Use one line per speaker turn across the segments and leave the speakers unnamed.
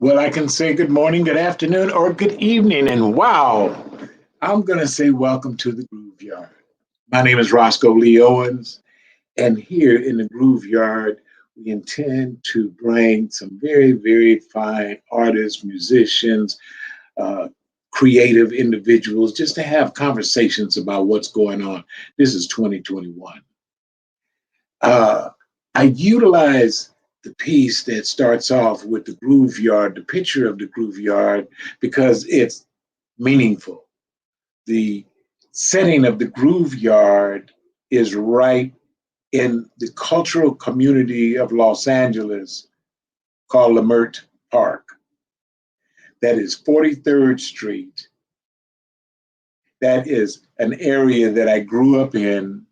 Well, I can say good morning, good afternoon, or good evening. And wow, I'm going to say welcome to the Groove Yard. My name is Roscoe Lee Owens. And here in the Groove Yard, we intend to bring some very, very fine artists, musicians, uh, creative individuals, just to have conversations about what's going on. This is 2021. Uh, I utilize the piece that starts off with the Groove Yard, the picture of the Groove Yard, because it's meaningful. The setting of the Groove Yard is right in the cultural community of Los Angeles called Lamert Park. That is 43rd Street. That is an area that I grew up in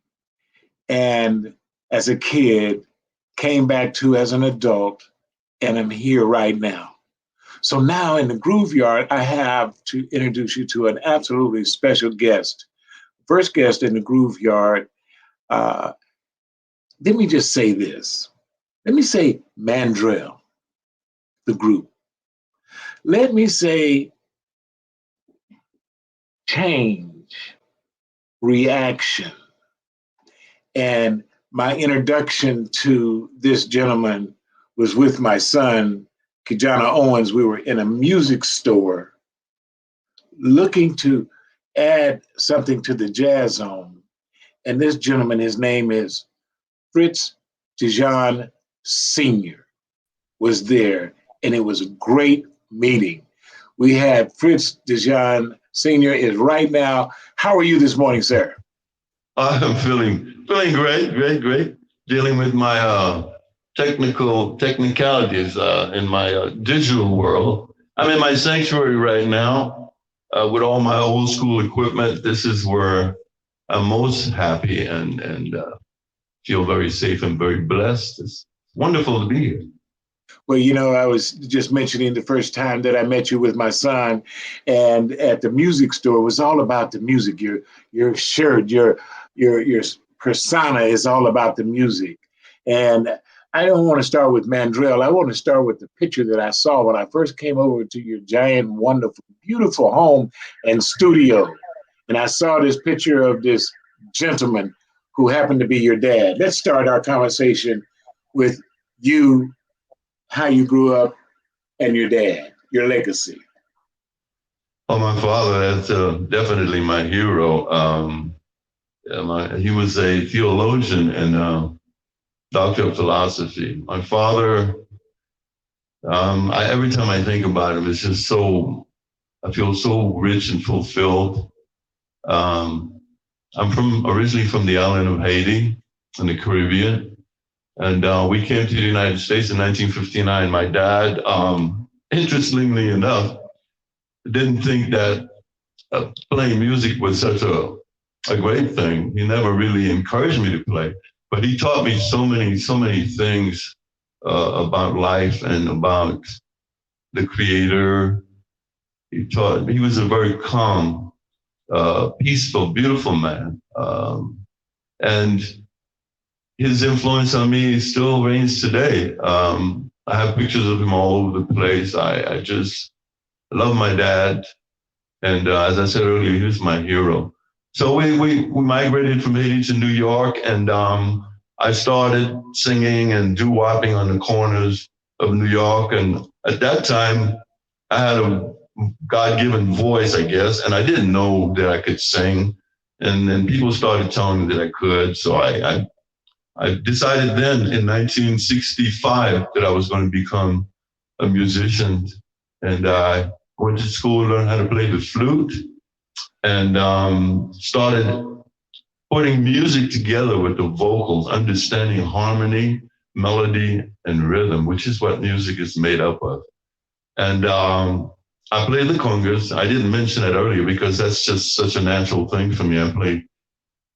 and as a kid came back to as an adult, and I'm here right now. So now in the Groove Yard, I have to introduce you to an absolutely special guest. First guest in the Groove Yard. Uh, Let me just say this. Let me say Mandrell, the group. Let me say change, reaction. And my introduction to this gentleman was with my son, Kijana Owens. We were in a music store looking to add something to the jazz zone. And this gentleman, his name is Fritz DeJean Sr., was there. And it was a great meeting. We had Fritz DeJean Sr. is right now. How are you this morning, sir?
I'm feeling great. Dealing with my technicalities in my digital world. I'm in my sanctuary right now with all my old school equipment. This is where I'm most happy and feel very safe and very blessed. It's wonderful to be here.
Well, I was just mentioning the first time that I met you with my son, and at the music store, it was all about the music. Your shirt, your persona is all about the music. And I don't want to start with Mandrell. I want to start with the picture that I saw when I first came over to your giant, wonderful, beautiful home and studio. And I saw this picture of this gentleman who happened to be your dad. Let's start our conversation with you, how you grew up, and your dad, your legacy.
Oh, my father, that's definitely my hero. He was a theologian and doctor of philosophy. My father, every time I think about him, it's just I feel so rich and fulfilled. I'm originally from the island of Haiti in the Caribbean. And we came to the United States in 1959. My dad, interestingly enough, didn't think that playing music was such a great thing. He never really encouraged me to play, but he taught me so many things about life and about the Creator. He was a very calm, peaceful, beautiful man. And his influence on me still reigns today. I have pictures of him all over the place. I just love my dad. And as I said earlier, he was my hero. So we migrated from Haiti to New York, and I started singing and doo-wopping on the corners of New York. And at that time, I had a God-given voice, I guess, and I didn't know that I could sing. And then people started telling me that I could. So I decided then in 1965 that I was going to become a musician. And I went to school, learned how to play the flute, and started putting music together with the vocals, understanding harmony, melody, and rhythm, which is what music is made up of. And I play the congas. I didn't mention it earlier because that's just such a natural thing for me.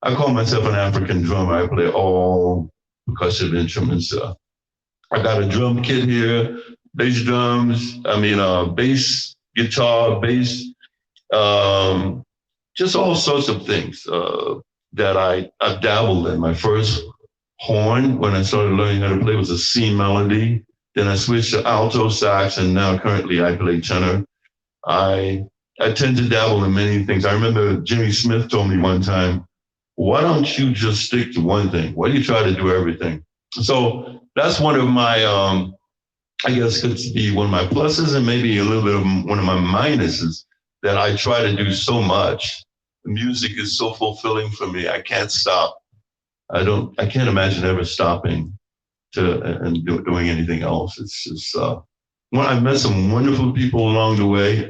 I call myself an African drummer. I play all percussive instruments. I got a drum kit here, bass drums, bass, guitar, bass, just all sorts of things that I dabbled in. My first horn, when I started learning how to play, was a C melody Then I switched to alto sax, and now currently I play tenor. I tend to dabble in many things. I remember Jimmy Smith told me one time, why don't you just stick to one thing? Why do you try to do everything? So that's one of my, I guess could be one of my pluses and maybe a little bit of one of my minuses, that I try to do so much. The music is so fulfilling for me. I can't stop. I can't imagine ever stopping doing anything else. It's just, I've met some wonderful people along the way,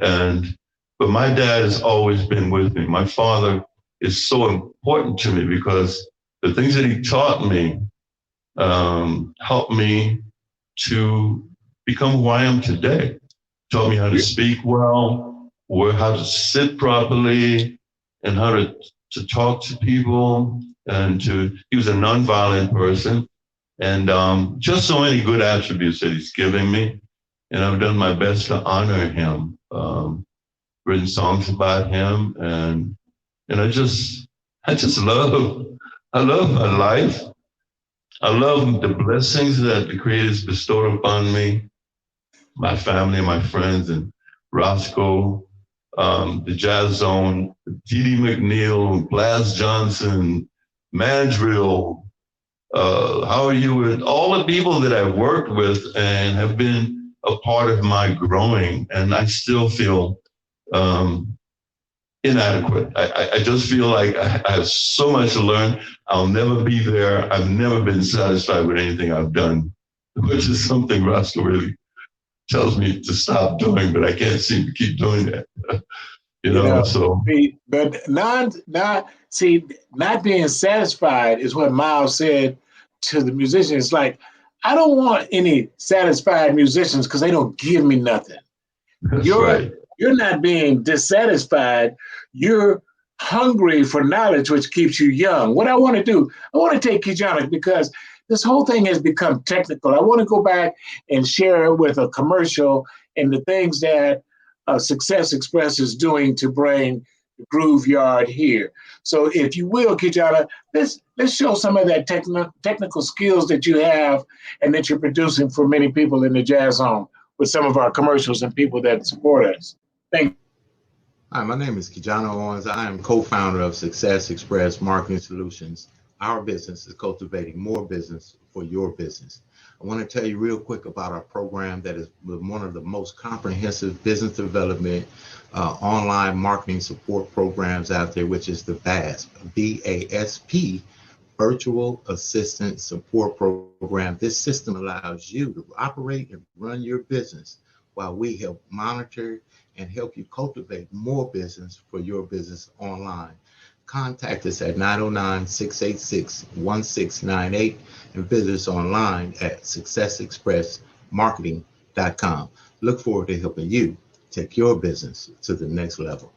but my dad has always been with me. My father is so important to me because the things that he taught me helped me to become who I am today. Taught me how to speak well, how to sit properly, and how to talk to people. He was a nonviolent person, and just so many good attributes that he's given me. And I've done my best to honor him, written songs about him, and I just love my life. I love the blessings that the Creator's bestowed upon me, my family, my friends, and Roscoe, the Jazz Zone, Dee McNeil, Blas Johnson, Mandrill, how are you with all the people that I've worked with and have been a part of my growing, and I still feel inadequate. I just feel like I have so much to learn. I'll never be there. I've never been satisfied with anything I've done, which is something Roscoe really tells me to stop doing, but I can't seem to keep doing that. So.
But not being satisfied is what Miles said to the musicians. It's like, I don't want any satisfied musicians because they don't give me nothing. You're not being dissatisfied. You're hungry for knowledge, which keeps you young. What I want to do, I want to take Kijana, because this whole thing has become technical. I want to go back and share it with a commercial and the things that Success Express is doing to bring the Groove Yard here. So if you will, Kijana, let's show some of that technical skills that you have and that you're producing for many people in the Jazz Zone with some of our commercials and people that support us. Thank you.
Hi, my name is Kijana Owens. I am co-founder of Success Express Marketing Solutions. Our business is cultivating more business for your business. I want to tell you real quick about our program that is one of the most comprehensive business development online marketing support programs out there, which is the VASP, VASP, Virtual Assistant Support Program. This system allows you to operate and run your business while we help monitor and help you cultivate more business for your business online. Contact us at 909-686-1698 and visit us online at successexpressmarketing.com. Look forward to helping you take your business to the next level.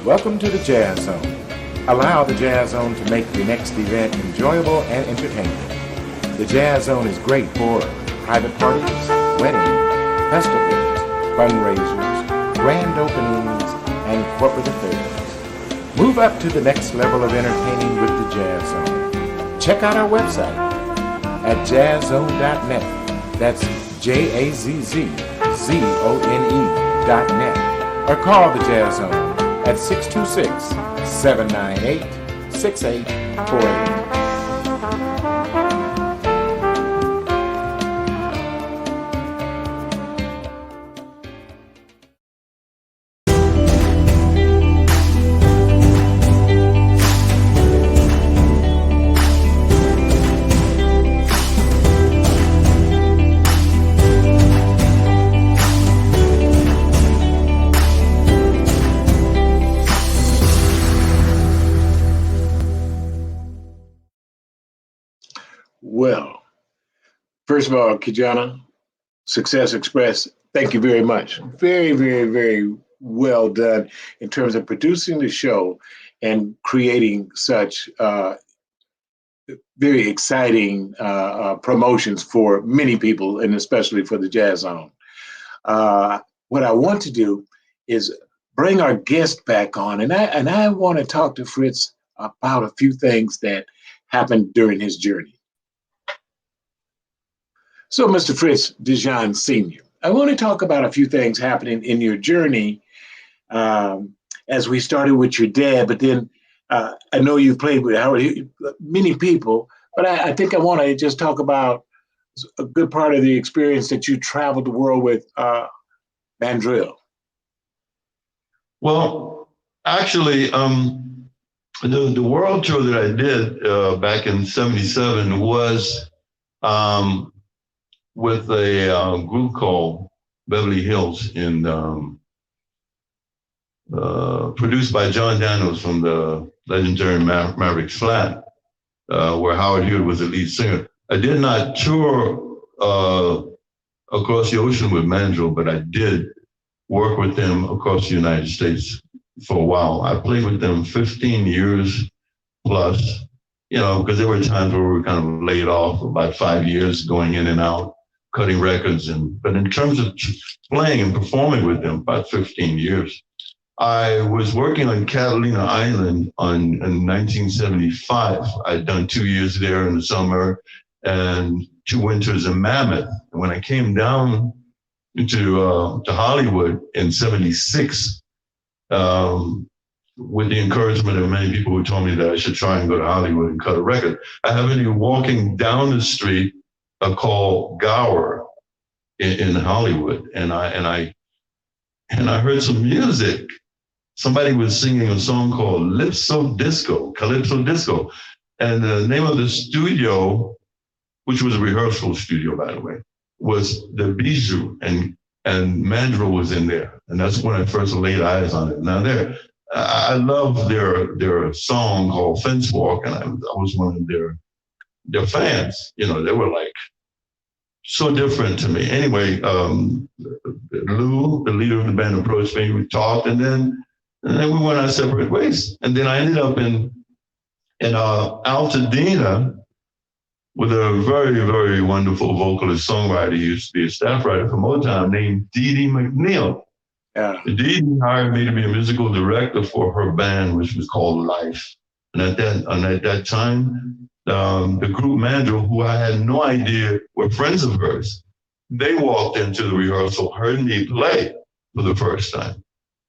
Welcome to the Jazz Zone. Allow the Jazz Zone to make your next event enjoyable and entertaining. The Jazz Zone is great for private parties, weddings, festivals, fundraisers, grand openings, and corporate affairs. Move up to the next level of entertaining with the Jazz Zone. Check out our website at jazzzone.net. That's JAZZZONE.net. Or call the Jazz Zone at 626-798-6848.
Well, first of all, Kijana, Success Express, thank you very much. Very, very, very well done in terms of producing the show and creating such very exciting promotions for many people, and especially for the Jazz Zone. What I want to do is bring our guest back on, and I want to talk to Fritz about a few things that happened during his journey. So, Mr. Fritz DeJean Sr., I want to talk about a few things happening in your journey as we started with your dad, but then I know you've played with many people, but I think I want to just talk about a good part of the experience that you traveled the world with Mandrill.
Well, actually, the world tour that I did back in '77 was with a group called Beverly Hills, produced by John Daniels from the legendary Mavericks Flat, where Howard Hewitt was the lead singer. I did not tour across the ocean with Mandrill, but I did work with them across the United States for a while. I played with them 15 years plus, because there were times where we were kind of laid off about 5 years, going in and out, cutting records. But in terms of playing and performing with them, about 15 years. I was working on Catalina Island in 1975. I'd done 2 years there in the summer and 2 winters in Mammoth. And when I came down to Hollywood in '76, with the encouragement of many people who told me that I should try and go to Hollywood and cut a record, I happened to be walking down the street called Gower in Hollywood, and I heard some music. Somebody was singing a song called Calypso Disco, and the name of the studio, which was a rehearsal studio, by the way, was the Bijou, and Mandrill was in there, and that's when I first laid eyes on it. Now I love their song called Fence Walk, and I was one of their fans. They were like so different to me. Anyway, Lou, the leader of the band, approached me. We talked, and then we went our separate ways. And then I ended up in Altadena with a very, very wonderful vocalist songwriter. He used to be a staff writer for Motown, named Dee Dee McNeil. Yeah. Dee Dee hired me to be a musical director for her band, which was called Life. And at that time, the group Mandrill, who I had no idea were friends of hers, they walked into the rehearsal, heard me play for the first time,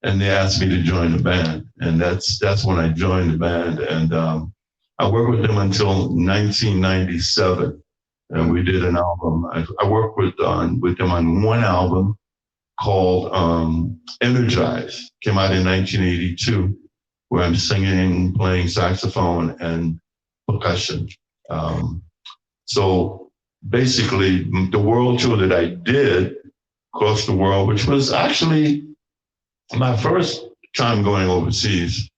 and they asked me to join the band. And that's when I joined the band. And I worked with them until 1997, and we did an album. I worked with them on one album called Energize, came out in 1982, where I'm singing, playing saxophone and percussion. So basically, the world tour that I did across the world, which was actually my first time going overseas,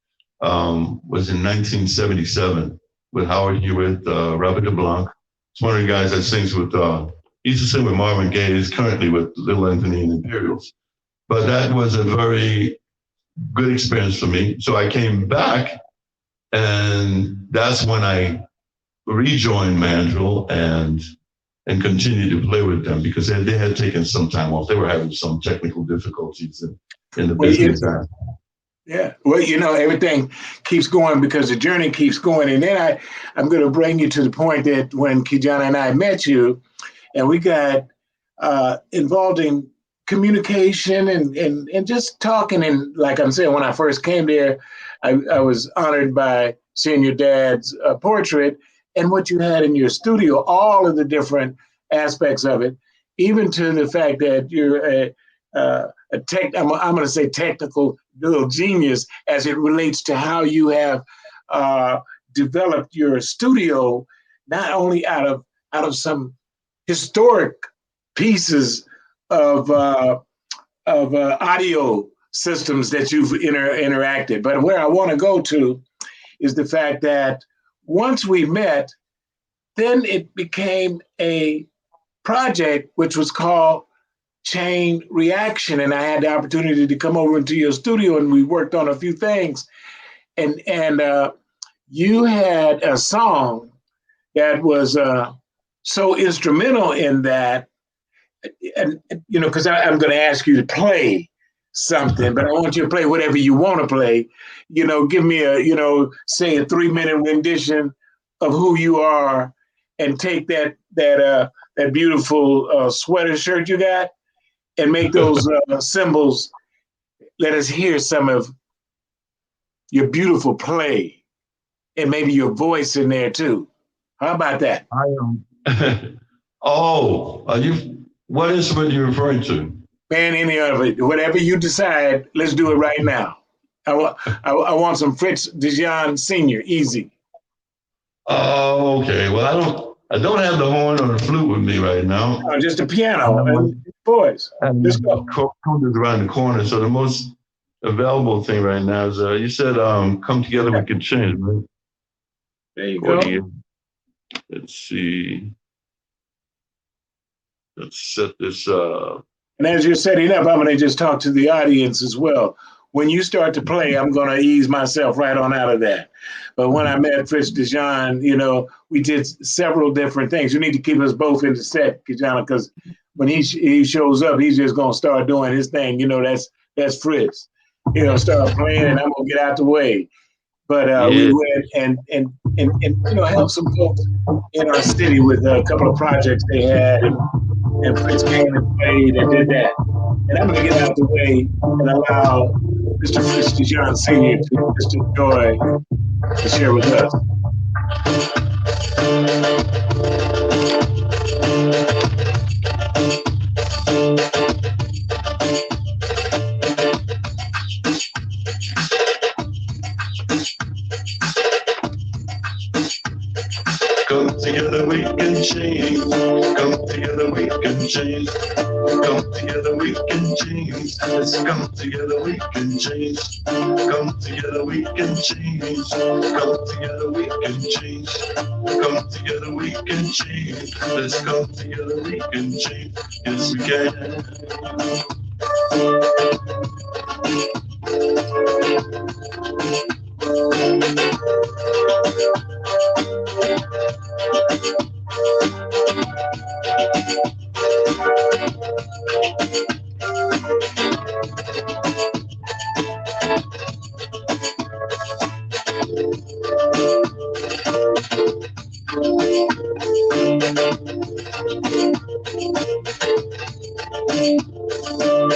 was in 1977 with Howard Hewitt, Robert DeBlanc. It's one of the guys that sings with, he used to sing with Marvin Gaye, he's currently with Little Anthony and Imperials. But that was a very good experience for me. So I came back, and that's when I rejoined Mandrill, and and continue to play with them because they had taken some time off. They were having some technical difficulties in the business.
Yeah. Well, everything keeps going because the journey keeps going. And then I'm going to bring you to the point that when Kijana and I met you and we got involved in communication and just talking. And like I'm saying, when I first came there, I was honored by seeing your dad's portrait and what you had in your studio, all of the different aspects of it, even to the fact that you're I'm going to say technical little genius as it relates to how you have developed your studio, not only out of some historic pieces of audio systems that you've interacted, but where I want to go to is the fact that once we met, then it became a project which was called Chain Reaction, and I had the opportunity to come over into your studio, and we worked on a few things. And you had a song that was so instrumental in that, and because I'm going to ask you to play something, but I want you to play whatever you want to play. Give me say a 3-minute rendition of who you are, and take that beautiful sweater shirt you got, and make those symbols. Let us hear some of your beautiful play, and maybe your voice in there too. How about that?
I am. What instrument are you referring to?
Man, any of it, whatever you decide. Let's do it right now. I want some Fritz DeJean Sr. Easy.
Oh, okay. Well, I don't have the horn or the flute with me right now.
Oh, just a piano. Boys, let's go.
Is around the corner. So the most available thing right now is you said "Come Together We Can Change," right?
There you go.
Let's see. Let's set this up.
And as you're setting up, I'm going to just talk to the audience as well. When you start to play, I'm going to ease myself right on out of that. But when I met Fritz DeJean, we did several different things. You need to keep us both in the set, Kijana, because when he shows up, he's just going to start doing his thing. That's Fritz. Start playing, and I'm going to get out the way. But we went and helped some folks in our city with a couple of projects they had, and Fritz came and played and did that. And I'm going to get out the way and allow Mr. Fritz DeJean Sr. to just enjoy to share with us.
Come together we can change. Come together we can change. Come together we can change. Let's come together we can change. Come together we can change. Come together we can change. Come together we can change. Let's come together we can change. Yes we can.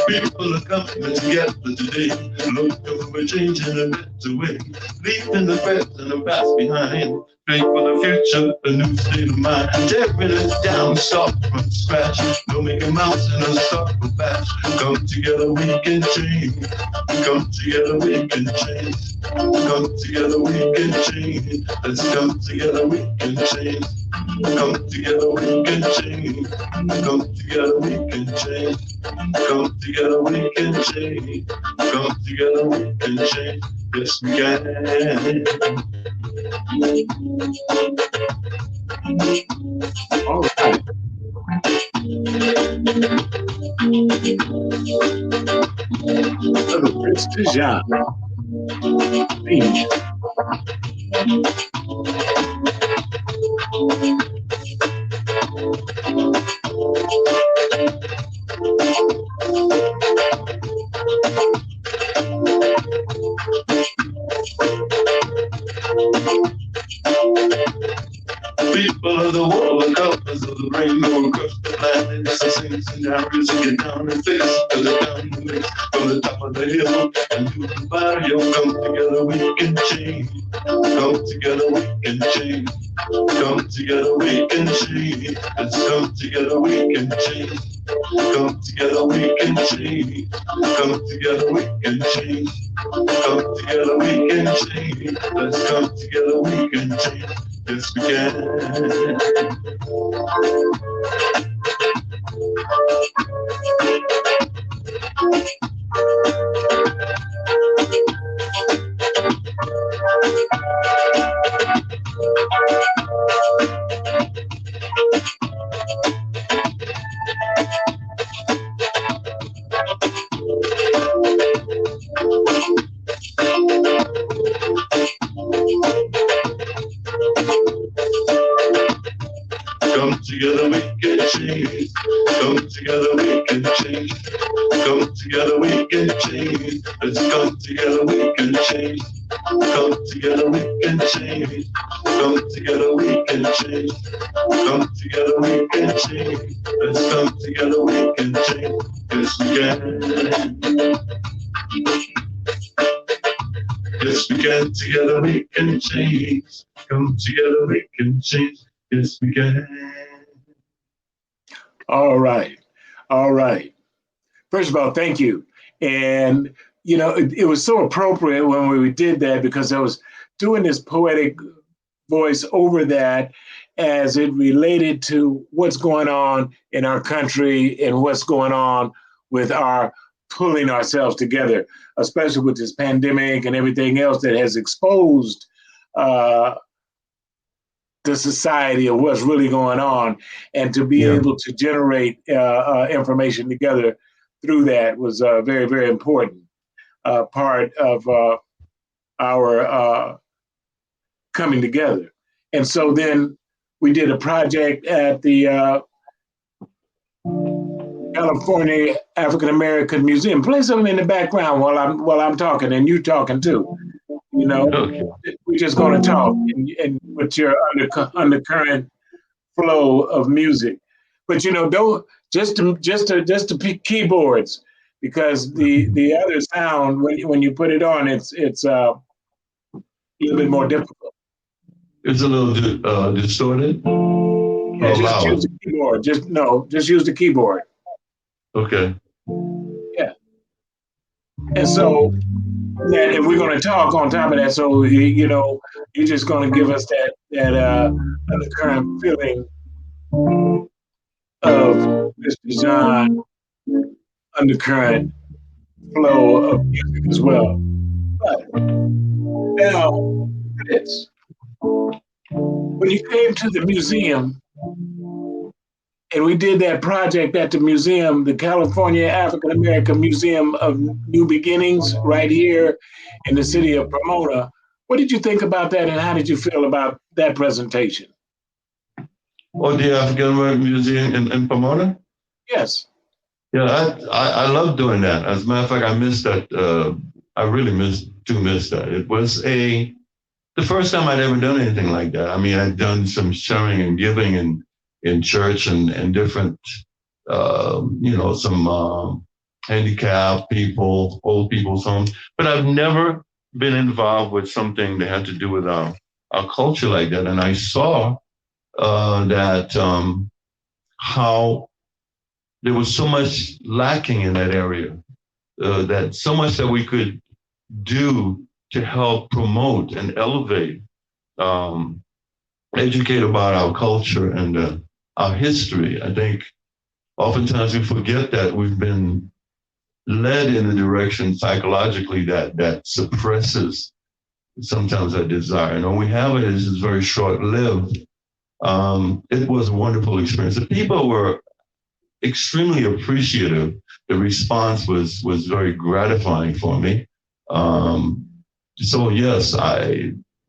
People are coming together today, looking for change in a better way, leaving the past and the past behind, straight for the future, a new state of mind, tearing it down, start from scratch, no make a mountain or start from batch. Come together we can change, come together we can change, come together we can change, let's come together we can change. Come together we can change. Come together we can change. Come together we can change. Come together we can change. Yes we can.
All right. Fritz DeJean.
people of the world, the colors of the rainbow across the land. It's the same scenarios and get down and face. Cause it's down the mix from the top of the hill and to the barrio. Come together, we can change. Come together, we can change. Come together, we can change. Let's come together, we can change. Come together, we can change. Come together, we can change. Come together, we can change. Let's come together, we can change. Yes, we can. Come together, we can change. Come together, we can change. Come together, we can change. Let's come together, we can change. Come together, we can change. Come together, we can change. Come together, we can change. Let's come together, we can change. Yes, we can. Yes, we can. Together, we can change. Come together, we can change. Yes, we can.
All right. All right. First of all, thank you. And, you know, it was so appropriate when we did that because I was doing this poetic voice over that as it related to what's going on in our country and what's going on with our pulling ourselves together, especially with this pandemic and everything else that has exposed the society of what's really going on, and to be able to generate information together through that was a very, very important part of our coming together. And so then we did a project at the California African American Museum. Play something in the background while I'm talking and you talking too. You know,
Okay.
we're just going to talk and with your undercurrent flow of music. But you know, don't just to pick keyboards, because the other sound when you put it on, it's a little bit more difficult.
It's a little distorted.
Yeah, just use the keyboard. Just use the keyboard.
Okay.
Yeah. And so, if we're going to talk on top of that, so you know, you're just going to give us that undercurrent feeling of Fritz DeJean undercurrent flow of music as well. But now, Fritz, when you came to the museum, and we did that project at the museum, the California African American Museum of New Beginnings, right here in the city of Pomona. What did you think about that, and how did you feel about that presentation?
Oh, the African American Museum in Pomona?
Yes.
Yeah, I love doing that. As a matter of fact, I missed that. I really missed that. It was the first time I'd ever done anything like that. I mean, I'd done some sharing and giving in church and different, some handicapped people, old people's homes. But I've never been involved with something that had to do with our culture like that. And I saw that how there was so much lacking in that area, that so much that we could do to help promote and elevate, educate about our culture and our history. I think oftentimes we forget that we've been led in a direction psychologically that suppresses sometimes that desire. And when we have it, it's just very short-lived. It was a wonderful experience. The people were extremely appreciative. The response was very gratifying for me. So yes,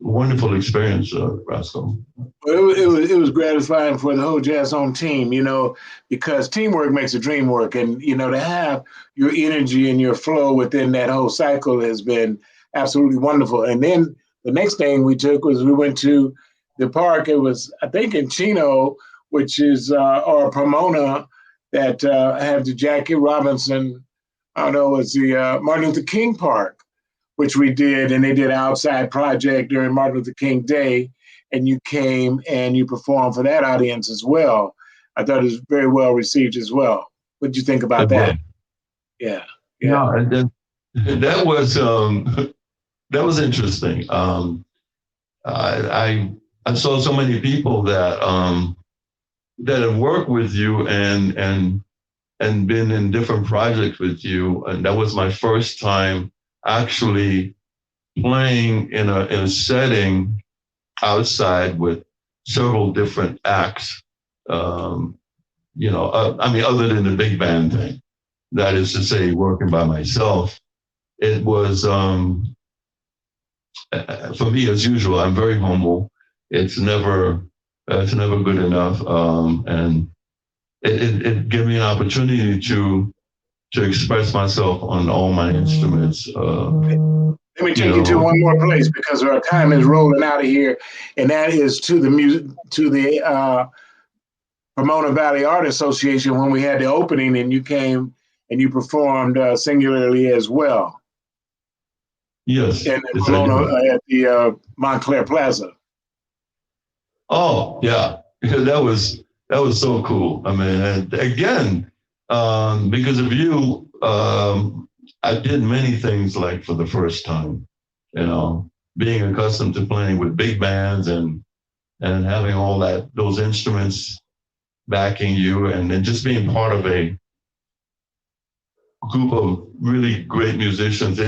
wonderful experience, Roscoe.
Well, it was gratifying for the whole Jazz On team, you know, because teamwork makes the dream work. And, you know, to have your energy and your flow within that whole cycle has been absolutely wonderful. And then the next thing we took was we went to the park. It was, I think, in Chino, which is, or Pomona, that have the Jackie Robinson, I don't know, it's the Martin Luther King Park, which we did, and they did an outside project during Martin Luther King Day, and you came and you performed for that audience as well. I thought it was very well received as well. What did you think about that? Yeah, yeah.
Yeah, that was that was interesting. I saw so many people that that have worked with you and been in different projects with you, and that was my first time actually playing in a setting outside with several different acts. You know, I mean, other than the big band thing, that is to say, working by myself. It was for me, as usual. I'm very humble. It's never good enough, and it gave me an opportunity to express myself on all my instruments.
Let me take you to one more place because our time is rolling out of here, and that is to the music, to the Pomona Valley Art Association when we had the opening, and you came and you performed singularly as well.
Yes,
in Pomona at the Montclair Plaza.
Oh yeah, that was so cool. I mean, and again, because of you, I did many things like for the first time. You know, being accustomed to playing with big bands and having all those instruments backing you, and then just being part of a group of really great musicians.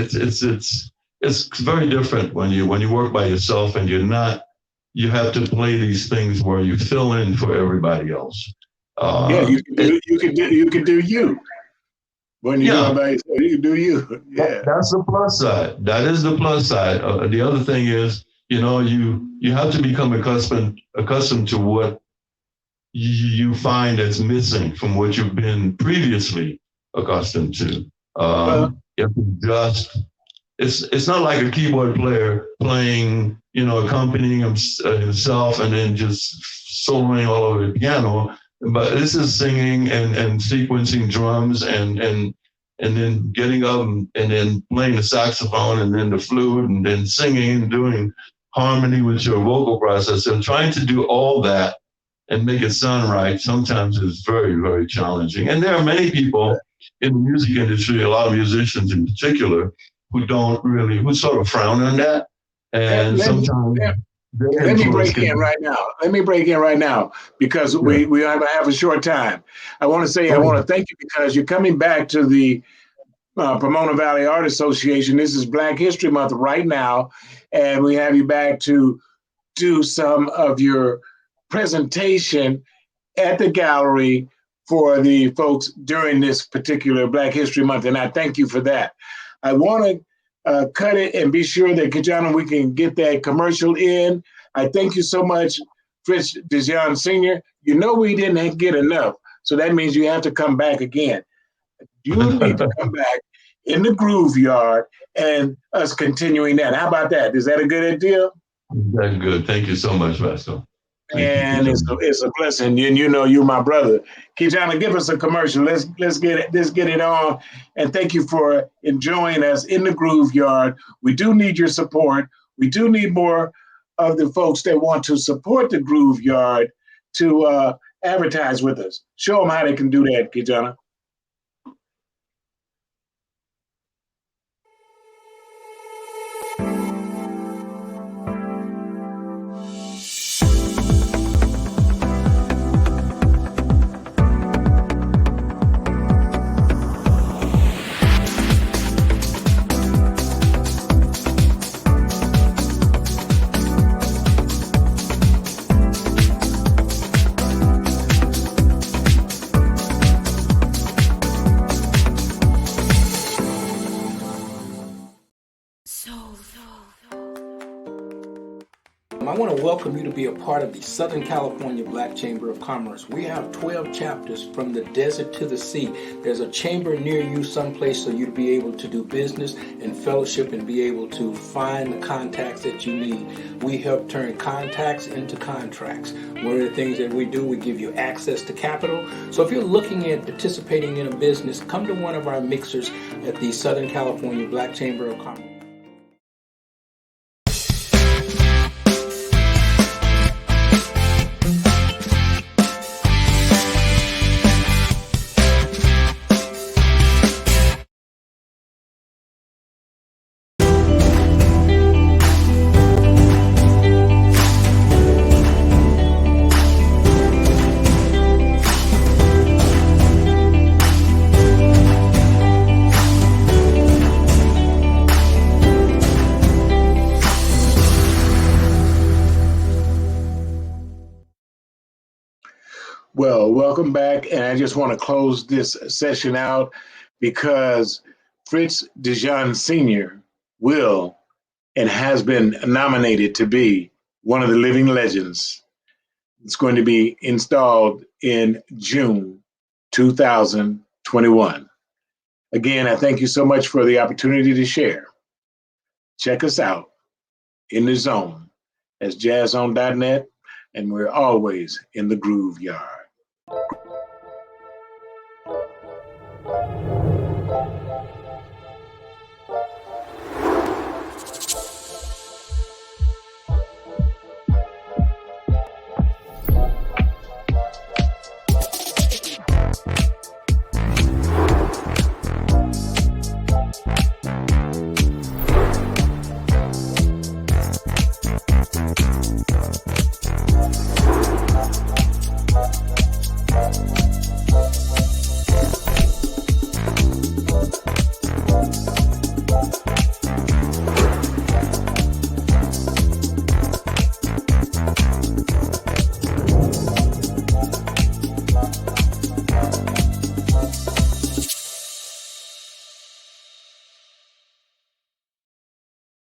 It's very different when you work by yourself and you have to play these things where you fill in for everybody else.
Yeah, you can do you. When you do it by yourself, you can do you. Yeah.
That's the plus side. That is the plus side. The other thing is, you know, you have to become accustomed to what you find that's missing from what you've been previously accustomed to. You have to just. It's not like a keyboard player playing, you know, accompanying himself and then just soloing all over the piano. But this is singing and sequencing drums and then getting up and then playing the saxophone and then the flute and then singing and doing harmony with your vocal process. And trying to do all that and make it sound right sometimes is very, very challenging. And there are many people in the music industry, a lot of musicians in particular, who sort of frown on that. And sometimes
let me break in right now because we have a short time. I want to thank you because you're coming back to the Pomona Valley Art Association. This is Black History Month right now, and we have you back to do some of your presentation at the gallery for the folks during this particular Black History Month, and I thank you for that. I want to cut it and be sure that, Kijana, we can get that commercial in. I thank you so much, Fritz DeJean Sr. You know we didn't get enough, so that means you have to come back again. You need to come back in the Groove Yard and us continuing that. How about that? Is that a good idea?
That's good. Thank you so much, Roscoe.
And it's a blessing. And you know you're my brother. Kijana, give us a commercial. Let's get it on. And thank you for enjoying us in the Groove Yard. We do need your support. We do need more of the folks that want to support the Groove Yard to advertise with us. Show them how they can do that, Kijana.
welcome you to be a part of the Southern California Black Chamber of Commerce. We have 12 chapters from the desert to the sea. There's a chamber near you someplace so you to be able to do business and fellowship and be able to find the contacts that you need. We help turn contacts into contracts. One of the things that we do, we give you access to capital. So if you're looking at participating in a business, come to one of our mixers at the Southern California Black Chamber of Commerce.
Well, welcome back. And I just want to close this session out because Fritz DeJean Sr. will and has been nominated to be one of the living legends. It's going to be installed in June 2021. Again, I thank you so much for the opportunity to share. Check us out in the zone as jazzon.net, and we're always in the groove yard.